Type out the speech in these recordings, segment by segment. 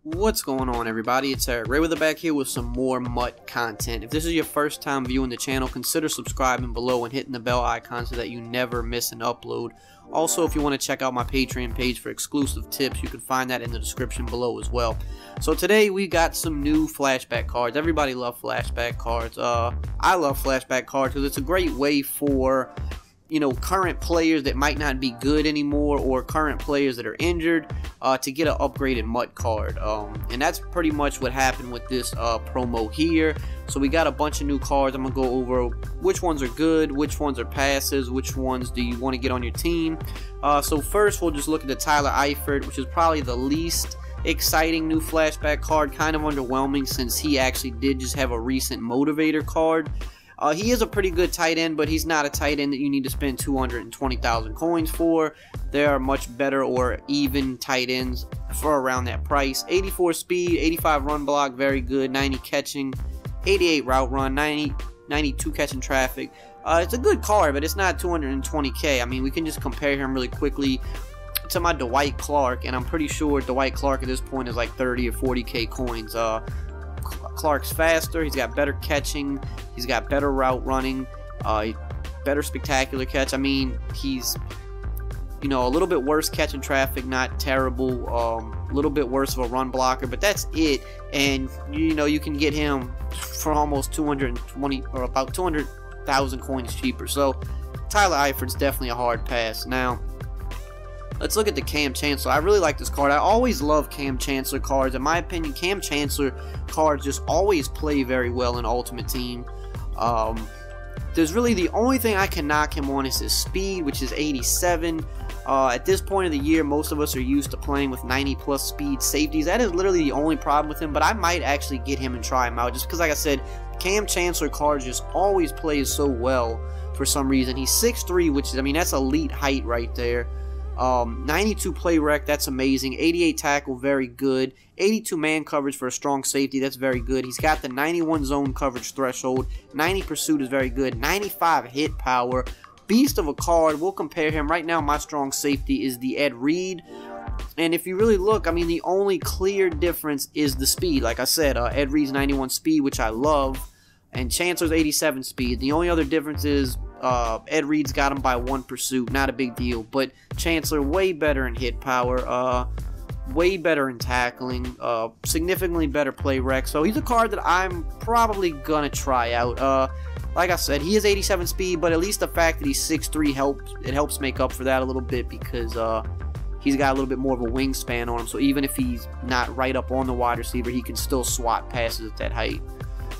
What's going on, everybody? It's EricRayweather back here with some more MUT content. If this is your first time viewing the channel, consider subscribing below and hitting the bell icon so that you never miss an upload. Also, if you want to check out my Patreon page for exclusive tips, you can find that in the description below as well. So today we got some new flashback cards. Everybody loves flashback cards. I love flashback cards because it's a great way for current players that might not be good anymore, or current players that are injured, to get an upgraded MUT card. And that's pretty much what happened with this promo here. So we got a bunch of new cards. I'm gonna go over which ones are good, which ones are passes, which ones do you want to get on your team. So first we'll just look at the Tyler Eifert, which is probably the least exciting new flashback card. Kind of underwhelming since he actually did just have a recent motivator card. He is a pretty good tight end, but he's not a tight end that you need to spend 220,000 coins for. There are much better or even tight ends for around that price. 84 speed, 85 run block, very good. 90 catching, 88 route run, 92 catching traffic. It's a good card, but it's not 220k. I mean, we can just compare him really quickly to my Dwight Clark, and I'm pretty sure Dwight Clark at this point is like 30 or 40k coins. Clark's faster, he's got better catching, he's got better route running, better spectacular catch. I mean, he's a little bit worse catching traffic, not terrible, a little bit worse of a run blocker, but that's it. And you can get him for almost 220 or about 200,000 coins cheaper. So Tyler Eifert's definitely a hard pass. Now let's look at the Cam Chancellor. I really like this card. I always love Cam Chancellor cards. In my opinion, Cam Chancellor cards just always play very well in Ultimate Team. There's really the only thing I can knock him on is his speed, which is 87. At this point of the year, most of us are used to playing with 90 plus speed safeties. That is literally the only problem with him, but I might actually get him and try him out just because, like I said, Cam Chancellor cards just always plays so well for some reason. He's 6'3", which is, I mean, that's elite height right there. 92 play rec, that's amazing. 88 tackle, very good. 82 man coverage for a strong safety, that's very good. He's got the 91 zone coverage threshold. 90 pursuit is very good. 95 hit power. Beast of a card. We'll compare him. Right now, my strong safety is the Ed Reed. And if you really look, I mean, the only clear difference is the speed. Like I said, Ed Reed's 91 speed, which I love, and Chancellor's 87 speed. The only other difference is Ed Reed's got him by 1 pursuit, not a big deal, but Chancellor way better in hit power, way better in tackling, significantly better play rec. So he's a card that I'm probably gonna try out. Like I said, he is 87 speed, but at least the fact that he's 6'3" helps make up for that a little bit, because he's got a little bit more of a wingspan on him. So even if he's not right up on the wide receiver, he can still swat passes at that height.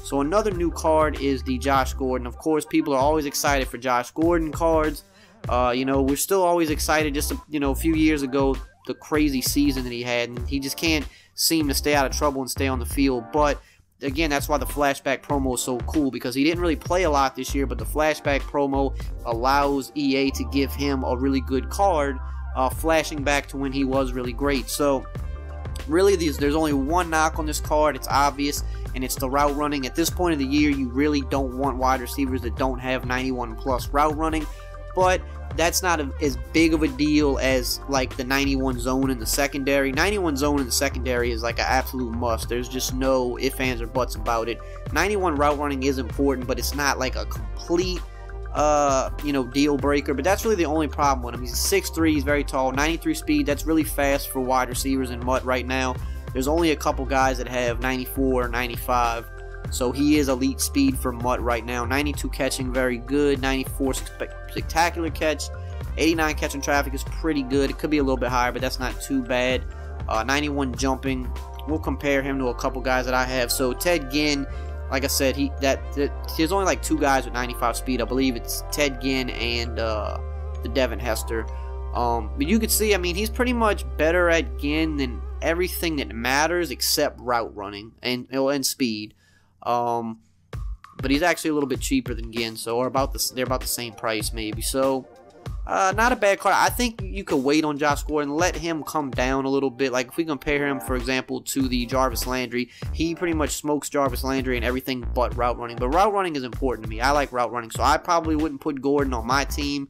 So another new card is the Josh Gordon. Of course, people are always excited for Josh Gordon cards. We're still always excited. Just a few years ago, the crazy season that he had, and he just can't seem to stay out of trouble and stay on the field. But again, that's why the flashback promo is so cool, because he didn't really play a lot this year, but the flashback promo allows EA to give him a really good card, flashing back to when he was really great. So really, there's only one knock on this card. It's obvious, and it's the route running. At this point of the year, you really don't want wide receivers that don't have 91 plus route running, but that's not as big of a deal as like the 91 zone in the secondary. 91 zone in the secondary is like an absolute must. There's just no ifs, ands, or buts about it. 91 route running is important, but it's not like a complete deal breaker. But that's really the only problem with him. He's 6'3", he's very tall, 93 speed. That's really fast for wide receivers in MUT right now. There's only a couple guys that have 94 or 95, so he is elite speed for MUT right now. 92 catching, very good. 94 spectacular catch. 89 catching traffic is pretty good. It could be a little bit higher, but that's not too bad. 91 jumping. We'll compare him to a couple guys that I have. So Ted Ginn, like I said, there's only like 2 guys with 95 speed. I believe it's Ted Ginn and the Devin Hester. But you can see, I mean, he's pretty much better at Ginn than everything that matters except route running and speed. But he's actually a little bit cheaper than Ginn, so they're about the same price maybe. So not a bad card. I think you could wait on Josh Gordon, let him come down a little bit. Like if we compare him, for example, to the Jarvis Landry, he pretty much smokes Jarvis Landry and everything but route running. But route running is important to me. I like route running, so I probably wouldn't put Gordon on my team.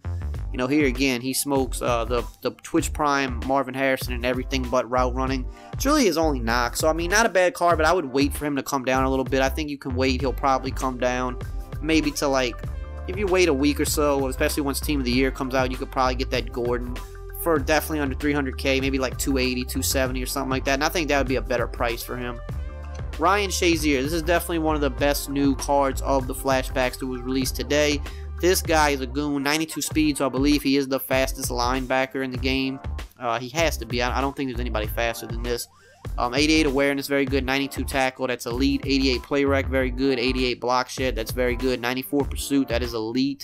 You know, here again, he smokes the Twitch Prime Marvin Harrison and everything but route running. It's really his only knock. So, I mean, not a bad card, but I would wait for him to come down a little bit. I think you can wait. He'll probably come down maybe to, like, if you wait a week or so, especially once Team of the Year comes out, you could probably get that Gordon for definitely under 300K, maybe like 280, 270 or something like that. And I think that would be a better price for him. Ryan Shazier. This is definitely one of the best new cards of the flashbacks that was released today. This guy is a goon, 92 speed, so I believe he is the fastest linebacker in the game. He has to be. I don't think there's anybody faster than this. 88 awareness, very good. 92 tackle, that's elite. 88 play rec, very good. 88 block shed, that's very good. 94 pursuit, that is elite.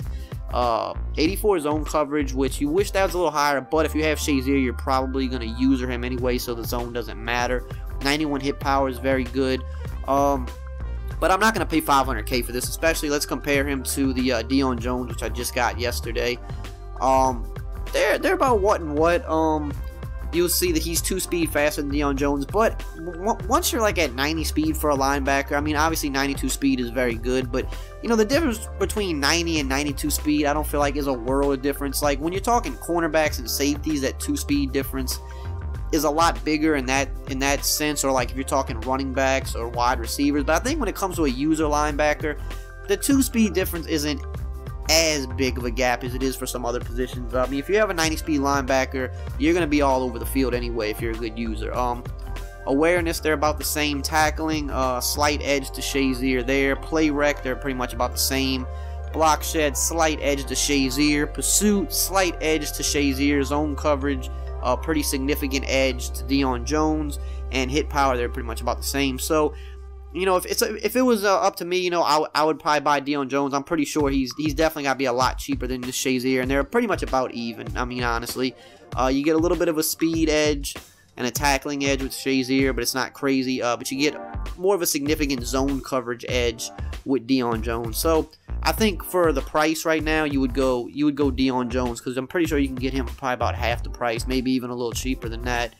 84 zone coverage, which you wish that was a little higher, but if you have Shazier, you're probably going to user him anyway, so the zone doesn't matter. 91 hit power is very good. But I'm not going to pay 500K for this, especially let's compare him to the Deion Jones, which I just got yesterday. They're about what and what. You'll see that he's 2 speed faster than Deion Jones, but once you're like at 90 speed for a linebacker, I mean, obviously 92 speed is very good, but you know, the difference between 90 and 92 speed, I don't feel like is a world of difference. Like when you're talking cornerbacks and safeties, that 2 speed difference is a lot bigger in that sense, or like if you're talking running backs or wide receivers. But I think when it comes to a user linebacker, the 2 speed difference isn't as big of a gap as it is for some other positions. I mean, if you have a 90 speed linebacker, you're going to be all over the field anyway if you're a good user. Awareness, they're about the same. Tackling, slight edge to Shazier there. Play rec, they're pretty much about the same. Block shed, slight edge to Shazier. Pursuit, slight edge to Shazier. Zone coverage, pretty significant edge to Deion Jones. And hit power, they're pretty much about the same. So, you know, if it was up to me, you know, I would probably buy Deion Jones. I'm pretty sure he's definitely got to be a lot cheaper than this Shazier, and they're pretty much about even. I mean, honestly, you get a little bit of a speed edge and a tackling edge with Shazier, but it's not crazy. But you get more of a significant zone coverage edge with Deion Jones. So I think for the price right now, you would go Deion Jones, because I'm pretty sure you can get him for probably about half the price, maybe even a little cheaper than that.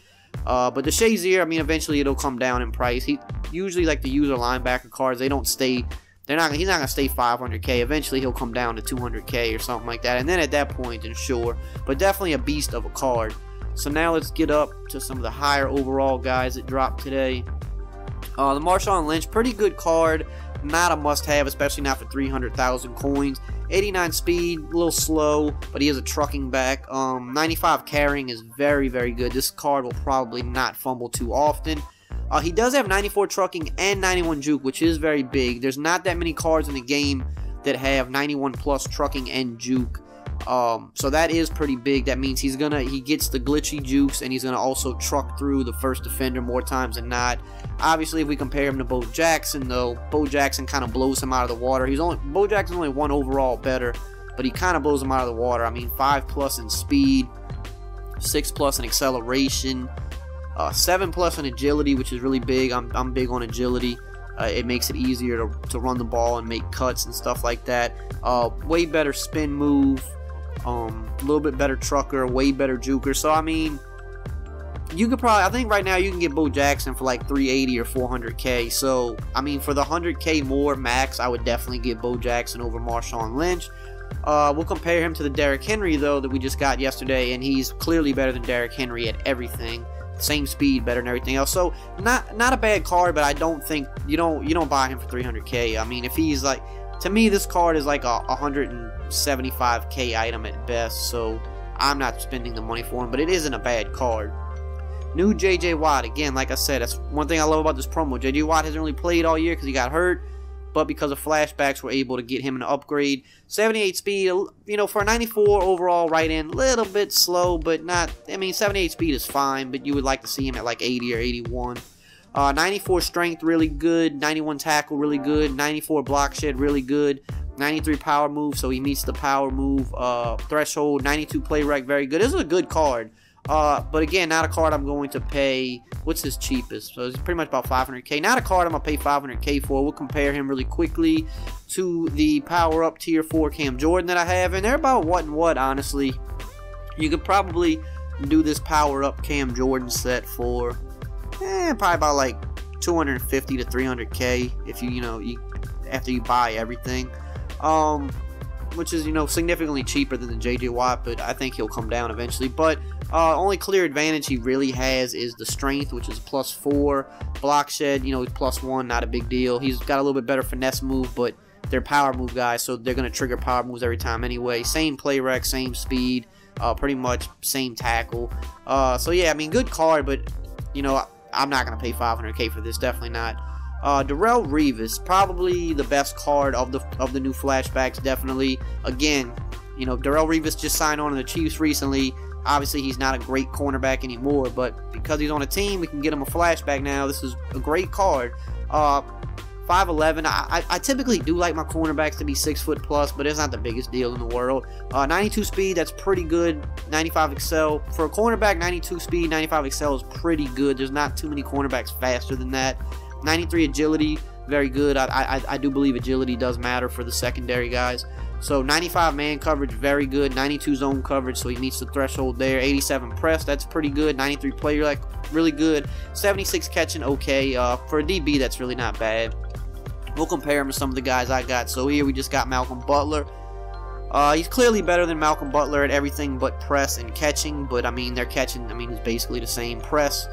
But the Shazier, I mean, eventually it'll come down in price. He usually, like the user linebacker cards, they don't stay. He's not gonna stay 500K. Eventually he'll come down to 200K or something like that. And then at that point, then sure. But definitely a beast of a card. So now let's get up to some of the higher overall guys that dropped today. The Marshawn Lynch, pretty good card. Not a must-have, especially not for 300,000 coins. 89 speed, a little slow, but he is a trucking back. 95 carrying is very, very good. This card will probably not fumble too often. He does have 94 trucking and 91 juke, which is very big. There's not that many cards in the game that have 91 plus trucking and juke. So that is pretty big. That means he gets the glitchy jukes, and he's gonna also truck through the first defender more times than not. Obviously, if we compare him to Bo Jackson, though, Bo Jackson kind of blows him out of the water. Bo Jackson's only 1 overall better, but he kind of blows him out of the water. I mean, 5+ in speed, 6+ in acceleration, 7+ in agility, which is really big. I'm big on agility. It makes it easier to run the ball and make cuts and stuff like that. Way better spin move. A little bit better trucker, way better juker. So I mean, you could probably, I think right now you can get Bo Jackson for like 380 or 400K. So I mean, for the 100K more max, I would definitely get Bo Jackson over Marshawn Lynch. We'll compare him to the Derrick Henry though that we just got yesterday, and he's clearly better than Derrick Henry at everything. Same speed, better than everything else. So not a bad card, but I don't think you don't buy him for 300K. I mean, if he's like, to me, this card is like a 175K item at best, so I'm not spending the money for him, but it isn't a bad card. New J.J. Watt, again, like I said, that's one thing I love about this promo. J.J. Watt hasn't really played all year because he got hurt, but because of flashbacks, we're able to get him an upgrade. 78 speed, you know, for a 94 overall right in, little bit slow, but not, I mean, 78 speed is fine, but you would like to see him at like 80 or 81. 94 strength, really good. 91 tackle, really good. 94 block shed, really good. 93 power move, so he meets the power move threshold. 92 play rec, very good. This is a good card. But again, not a card I'm going to pay. What's his cheapest? So it's pretty much about 500K. Not a card I'm going to pay 500K for. We'll compare him really quickly to the power up tier 4 Cam Jordan that I have. And they're about what and what, honestly. You could probably do this power up Cam Jordan set for probably about like 250 to 300K if you know, after you buy everything. which is, you know, significantly cheaper than the J.J. Watt, but I think he'll come down eventually. But only clear advantage he really has is the strength, which is +4. Block shed, you know, he's +1, not a big deal. He's got a little bit better finesse move, but they're power move guys, so they're going to trigger power moves every time anyway. Same play rec, same speed, pretty much same tackle. So yeah, I mean, good card, but, you know, I'm not going to pay $500K for this, definitely not. Darrelle Revis, probably the best card of the new flashbacks, definitely. Again, you know, Darrelle Revis just signed on to the Chiefs recently. Obviously, he's not a great cornerback anymore, but because he's on a team, we can get him a flashback now. This is a great card. 5'11". I typically do like my cornerbacks to be 6 foot plus, but it's not the biggest deal in the world. 92 speed, that's pretty good. 95 excel. For a cornerback, 92 speed, 95 excel is pretty good. There's not too many cornerbacks faster than that. 93 agility, very good. I do believe agility does matter for the secondary guys. So 95 man coverage, very good. 92 zone coverage, so he meets the threshold there. 87 press, that's pretty good. 93 player, like, really good. 76 catching, okay. For a DB, that's really not bad. We'll compare him to some of the guys I got. So here we just got Malcolm Butler. He's clearly better than Malcolm Butler at everything but press and catching. But, I mean, their catching, I mean, is basically the same. Press,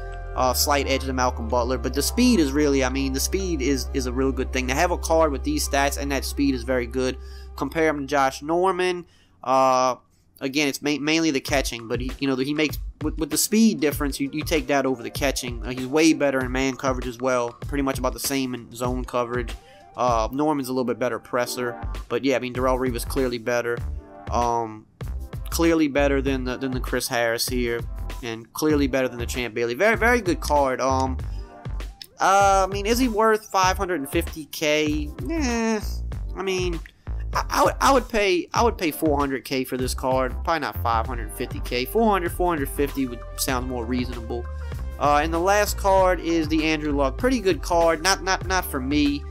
slight edge to Malcolm Butler. But the speed is really, I mean, the speed is a real good thing. To have a card with these stats and that speed is very good. Compare him to Josh Norman. Again, it's mainly the catching. But, he makes, with the speed difference, you take that over the catching. He's way better in man coverage as well. Pretty much about the same in zone coverage. Norman's a little bit better presser, but yeah, I mean, Darrelle Revis clearly better. Clearly better than the Chris Harris here, and clearly better than the Champ Bailey. Very, very good card. I mean, is he worth $550K? Eh, I mean, I would pay $400K for this card. Probably not $550K. 400, 450 would sound more reasonable. And the last card is the Andrew Luck. Pretty good card. Not for me.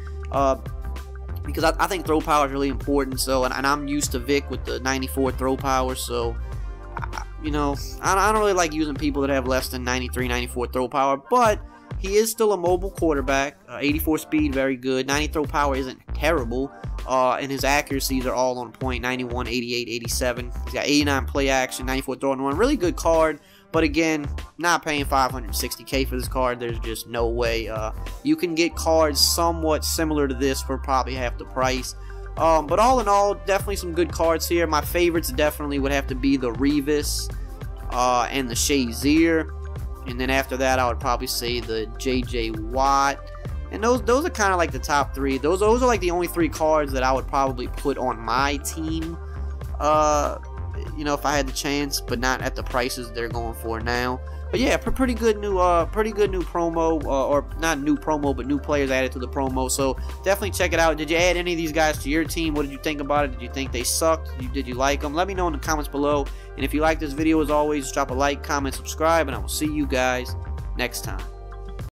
Because I think throw power is really important. So, and I'm used to Vic with the 94 throw power. So, you know, I don't really like using people that have less than 93, 94 throw power. But he is still a mobile quarterback. 84 speed, very good. 90 throw power isn't terrible. And his accuracies are all on point. 91, 88, 87. He's got 89 play action, 94 throw and run. Really good card. But again, not paying $560K for this card. There's just no way. You can get cards somewhat similar to this for probably half the price. But all in all, definitely some good cards here. My favorites definitely would have to be the Revis and the Shazier. And then after that, I would probably say the J.J. Watt. And those are kind of like the top three. Those are like the only 3 cards that I would probably put on my team. You know, if I had the chance, but not at the prices they're going for now. But yeah, pretty good new promo, or not new promo, but new players added to the promo. So definitely check it out. Did you add any of these guys to your team? What did you think about it? Did you think they sucked? Did you like them? Let me know in the comments below. And if you like this video, as always, drop a like, comment, subscribe, and I will see you guys next time.